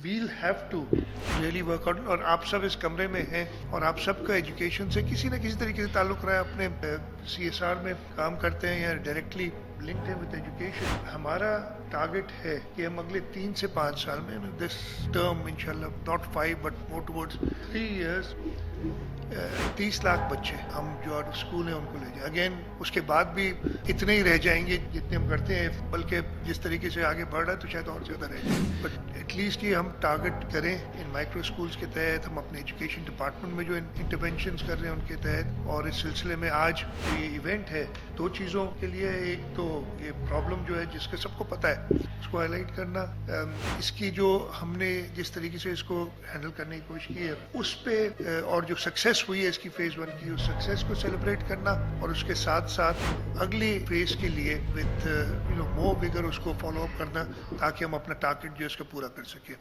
we'll have to really work out. اور آپ سب اس کمرے میں ہیں اور آپ سب کا ایجوکیشن سے کسی نہ کسی طریقے سے تعلق رہا ہے, اپنے سی ایس آر میں کام کرتے ہیں یا ڈائریکٹلی لنکڈ ہے وتھ ایجوکیشن. ہمارا ٹارگٹ ہے کہ ہم اگلے 3 سے 5 سال میں دس ٹرم انشاءاللہ not 5 but more towards 3 years 30 lakh بچے ہم جو اسکول ہیں ان کو لے جائیں. اگین اس کے بعد بھی اتنے ہی رہ جائیں گے جتنے ہم کرتے ہیں, بلکہ جس طریقے سے آگے بڑھ رہا ہے تو شاید اور زیادہ رہ جائیں, بٹ ایٹ لیسٹ یہ ہم ٹارگٹ کریں ان مائکرو اسکولس کے تحت. ہم اپنے ایجوکیشن ڈپارٹمنٹ میں جو انٹرونشنس کر رہے ہیں ان کے تحت, اور اس سلسلے میں آج یہ ایونٹ ہے 2 چیزوں کے لیے. ایک تو یہ پرابلم جو ہے جس کا سب کو پتہ ہے اس کو ہائی لائٹ کرنا, اس کی جو ہم نے جس طریقے سے اس کو ہینڈل کرنے کی کوشش کی ہے اس پہ, اور جو سکسیس ہوئی ہے اس کی فیز 1 کی, اس سکسیس کو سیلیبریٹ کرنا, اور اس کے ساتھ ساتھ اگلی فیز کے لیے وتھ مور ویگر اس کو فالو اپ کرنا تاکہ ہم اپنا ٹارگٹ جو ہے اس کو پورا کر سکیں.